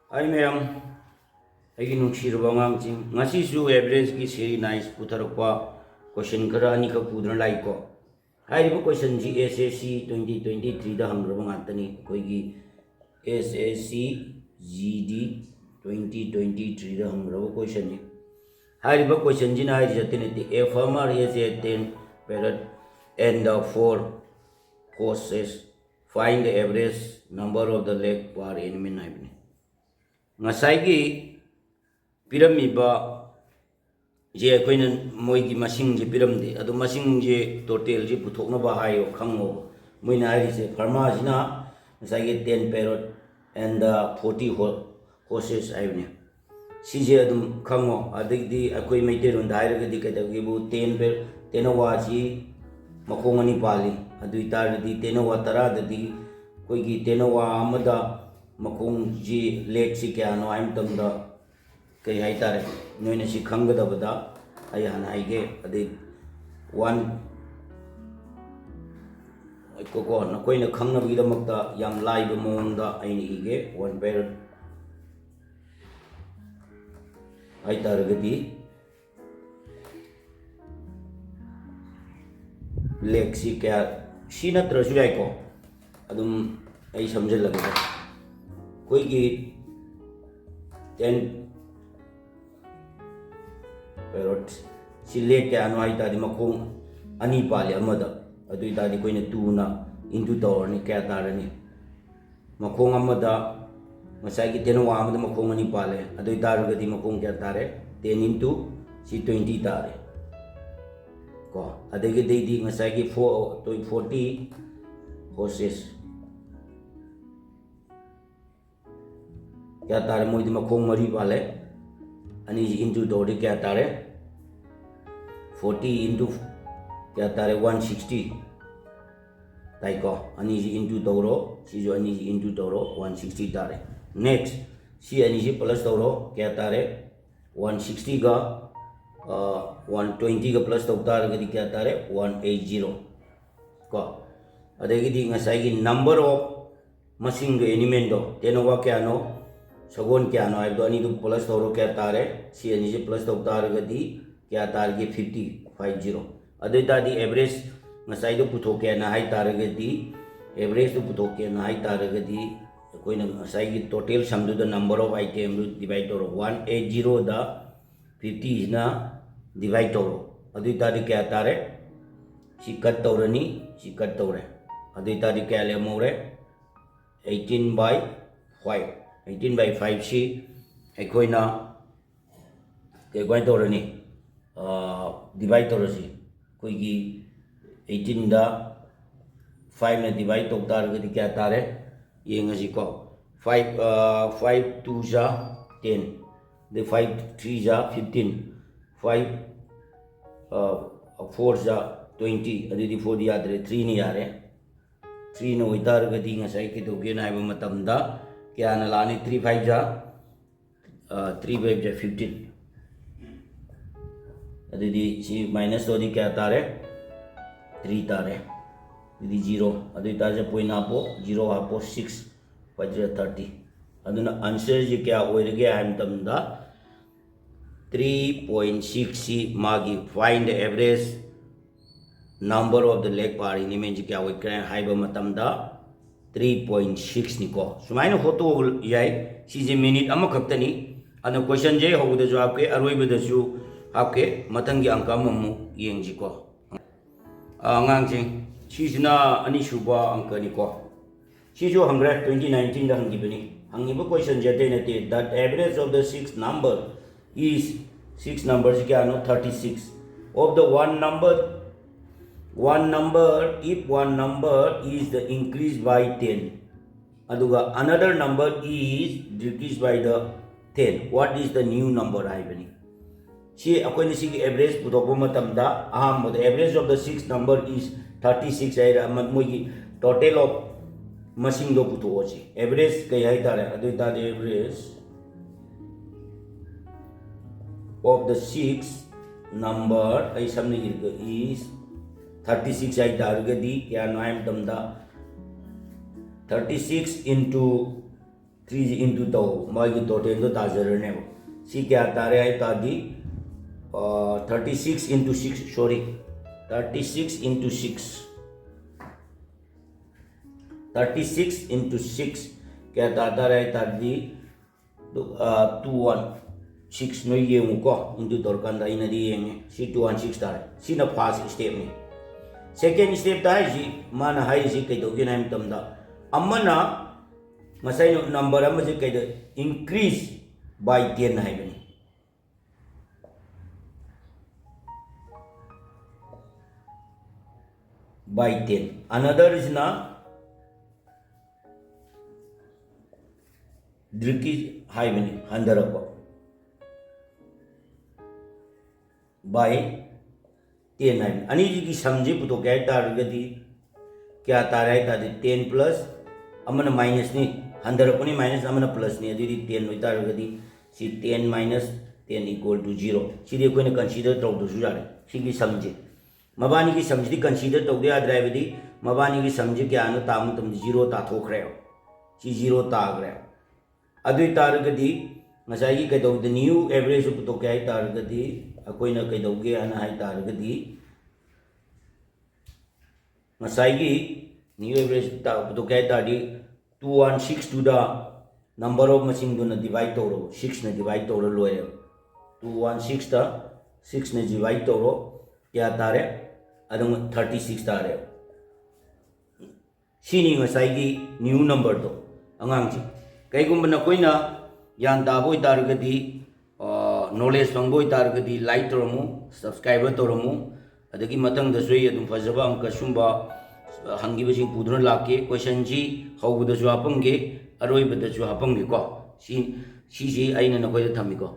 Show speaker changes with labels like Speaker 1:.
Speaker 1: Hi ma'am, ꯑꯩꯒꯤ ꯅꯨꯡꯁꯤꯔꯕ ꯑꯉꯥꯡꯁꯤꯡ ꯉꯁꯤꯁꯨ ꯑꯦꯚꯔꯦꯖꯀꯤ ꯁꯦꯔꯤ ꯅꯥꯏꯁ ꯄꯨꯊꯔꯛꯄ ꯀꯣꯏꯁꯟ ꯈꯔ ꯑꯅꯤꯈꯛ ꯄꯨꯗꯨꯅ ꯂꯥꯛꯏꯀꯣ ꯍꯥꯏꯔꯤꯕ ꯀꯣꯏꯁꯟꯁꯤ SSC 2023ꯗ ꯍꯪꯈ꯭ꯔꯕ ꯉꯥꯛꯇꯅꯤ ꯑꯩꯈꯣꯏꯒꯤ SSC GD 2023ꯗ ꯍꯪꯈ꯭ꯔꯕ ꯀꯣꯏꯁꯟꯅꯤ ꯍꯥꯏꯔꯤꯕ ꯀꯣꯏꯁꯟꯁꯤꯅ ꯍꯥꯏꯔꯤꯁꯤ ꯑꯇꯩ A farmer has a 10 parrot and 4 horses, find the average number of the leg per animal ꯍꯥꯏꯕꯅꯤ ꯉꯁꯥꯏꯒꯤ ꯄꯤꯔꯝꯃꯤꯕ ꯖꯦ ꯑꯩꯈꯣꯏꯅ ꯃꯣꯏꯒꯤ ꯃꯁꯤꯡꯁꯦ ꯄꯤꯔꯝꯗꯦ ꯑꯗꯣ ꯃꯁꯤꯡꯁꯦ ꯇꯣꯇꯦꯜꯁꯦ ꯄꯨꯊꯣꯛꯅꯕ ꯍꯥꯏꯌꯣ ꯈꯪꯉꯣ ꯃꯣꯏꯅ ꯍꯥꯏꯔꯤꯁꯦ ꯐꯥꯔꯃꯔꯁꯤꯅ ꯉꯁꯥꯏꯒꯤ 10 parrot and 40 horses ꯍꯥꯏꯕꯅꯦ ꯁꯤꯁꯦ ꯑꯗꯨꯝ ꯈꯪꯉꯣ ꯑꯗꯒꯤꯗꯤ ꯑꯩꯈꯣꯏ ꯃꯩꯇꯩꯂꯣꯟꯗ ꯍꯥꯏꯔꯒꯗꯤ ꯀꯩꯗꯧꯒꯦꯕꯨ ꯇꯦꯅꯋꯥꯁꯤ ꯃꯈꯣꯡ ꯑꯅꯤ ꯄꯥꯜꯂꯤ ꯑꯗꯨ ꯑꯣꯏꯇꯥꯔꯒꯗꯤ ꯇꯦꯅꯋꯥ 10ꯗꯗꯤ ꯑꯩꯈꯣꯏꯒꯤ ꯇꯦꯅꯋꯥ ꯑꯃꯗ ꯃꯈꯣꯡꯁꯤ ꯂꯦꯒꯁꯤ ꯀꯌꯥꯅꯣ ꯍꯥꯏ ꯃꯇꯝꯗ ꯀꯩ ꯍꯥꯏꯇꯥꯔꯦ ꯅꯣꯏꯅ ꯁꯤ ꯈꯪꯒꯗꯕꯗ ꯑꯩ ꯍꯥꯟꯅ ꯍꯥꯏꯒꯦ ꯑꯗꯩ ꯅꯈꯣꯏꯅ ꯈꯪꯅꯕꯒꯤꯗꯃꯛꯇ ꯌꯥꯝ ꯂꯥꯏꯕ ꯃꯑꯣꯡꯗ ꯑꯩꯅ ꯏꯒꯦ 1 parrot ꯍꯥꯏꯇꯥꯔꯒꯗꯤ ꯂꯦꯒꯁꯤ ꯀꯌꯥ ꯁꯤ ꯅꯠꯇ꯭ꯔꯁꯨ ꯌꯥꯏꯀꯣ ꯑꯗꯨꯝ ꯑꯩ ꯁꯝꯖꯤꯜꯂꯒꯦ ꯑꯩꯈꯣꯏꯒꯤ 10 parrot ꯁꯤ ꯂꯦग ꯀꯌꯥꯅꯣ ꯍꯥꯏꯇꯥꯔꯗꯤ ꯃꯈꯣꯡ ꯑꯅꯤ ꯄꯥꯜꯂꯤ ꯑꯃꯗ ꯑꯗꯨ ꯑꯣꯏꯇꯥꯔꯗꯤ ꯑꯩꯈꯣꯏꯅ 2ꯅ ꯏꯟꯇꯨ ꯇꯧꯔꯅꯤ ꯀꯌꯥ ꯇꯥꯔꯅꯤ ꯃꯈꯣꯡ ꯑꯃꯗ ꯉꯁꯥꯏꯒꯤ ꯇꯦꯅꯋꯥ ꯑꯃꯗ ꯃꯈꯣꯡ ꯑꯅꯤ ꯄꯥꯜꯂꯦ ꯑꯗꯨ ꯑꯣꯏꯇꯥꯔꯒꯗꯤ ꯃꯈꯣꯡ ꯀꯌꯥ ꯇꯥꯔꯦ 10 ꯏꯟꯇꯨ ꯁꯤ 20 ꯇꯥꯔꯦ ꯀꯣ ꯑꯗꯒꯤꯗꯤ ꯉꯁꯥꯏꯒꯤ 40 horses क्या तारे मोदी मखों मरी वाले अनी इंटू दौड़ी क्या तारे 40 इंटू क्या तारे 160 ताइको अनी इंटू दौड़ो सी जो अनी इंटू दौड़ो 160 तारे नेक्स्ट सी अनी जी प्लस दौड़ो क्या तारे 160 का 120 का प्लस दौड़ता क्या तारे 180 को अदेगी ngसाई नंबर ऑफ मसिंग एनिमल दो तेनोवा क्या नो सगोन क्या नो है अनी प्लस तौर क्या तारे सी अनी से प्लस तौतारगदी क्या तारगे 50 अदुतादी एवरेज ngसाई दो पुथोके ना हाई तारगदी एवरेज दो पुथोके ना हाई तारगदी कोई ngसाई की टोटल सम दो नंबर ऑफ आइटम डिवाइड तौरो 180 दा 50 ना डिवाइड तौरो अदुतादी क्या तारे सी कट तौरनी सी कट तौरे अदुतादी क्या ले मोरे 18/5 सी अखोइना कई तौरनी डिवाइड तौरसी कोई 18 दा 5 ने डिवाइड तौतारगदी क्या तारे येंगसी को 5 2 जा 10 the 5 3 जा 15 5 4 जा 20 अदुदी 4 यादरे 3 ने यारे 3 ने होइतारगदी ngसाई के दोगे नाइबा मतमदा क्या ना लाने 3 5 जा 3 5 जा 15 अदुदी सी माइनस तोदी क्या तारे 3 तारे अदुदी 0 अदुदी ताजे पॉइंट आपो 0 आपो 6 5 30 अदुना आंसर जी क्या होइरगे है मतमदा 3.6 सी मागी find the average number of the leg per animal जी क्या होइक्रे हाइबा मतमदा 3.6 निको सुमाइना होतो याई सीजे मिनिट अमा खक्तनी अन क्वेश्चन जे होबदजु आपके अरोइबदजु आपके मतंगी अंक अममु येंजिको आंगांगजिंग सीजना अनिसुबा अंकनिको सीजो हंग्रे 2019 दा हंगिबनी हंगिबो क्वेश्चन जे देनते that average of the 6 number is 6 numbers क्या नो 36 of the one number if one number is the increased by 10 aduga another number is decreased by the 10 what is the new number haibani si akoina si average putokba matamda aham the average of the 6 number is 36 ai mogi total of masing do putochi average kai hai tare adu ta average of the 6 number ai samne is 36 ai targadi क्या नाम तमदा 36 into 3 जी into तो मागी total तो ताजरने सी क्या तारे है तादी 36 into 6 sorry 36 into 6 36 into 6 क्या ताता रहे तादी 216 नो ये मुको into तोरकान दाई नदी ये में सी 216 तारे सी ना फर्स्ट स्टेप में सेकेंड स्टेप ताई जी माना हाई जी कई तो गिना में तमदा अम्मना मसाई नंबर अम्म जी कई तो increase by 10 है बनी by 10. Another is na Driki high mini 100 by 10 है अनि जी की समझे पुतो क्या तारगति क्या तारा है तादि 10 प्लस अमन माइनस नहीं 100 को नहीं माइनस अमन प्लस नहीं अदी 10 में तारगति सी 10 माइनस 10 इक्वल टू 0 सीधे कोई ने कंसीडर तो दूसरी जाने सी की समझे मबानी की समझी कंसीडर तौदे आद्रायबदी मबानी की समझे क्या न ताम तम 0 ताथोखरे सी 0 तागरे अदुई तारगदी मसाई की कदौ द न्यू एवरेज तो क्या है तारगदी अकोई न कदौगे अना है तारगदी मसाई की न्यू एवरेज तो क्या है ताडी 216 टू द नंबर ऑफ मसिंग दुना डिवाइड तौरो 6 ने डिवाइड तौरो लोए 216 ता 6 ने डिवाइड तौरो क्या तारे अदम 36 तारे सीनी ngसाई न्यू नंबर तो अंगांगची कईगुंबना कोइना यान ताबोय तारगदी नॉलेज फंगबोय तारगदी लाइक तोरमु सब्सक्राइबर तोरमु अदगी मतंग दसोय अदुम फजबा अंक सुंबा हंगिबसिंग पुदुना लाके क्वेश्चन जी हौबदसु हापंगे अरोयबदसु हापंगे को सी सी आइना नकोय थमिको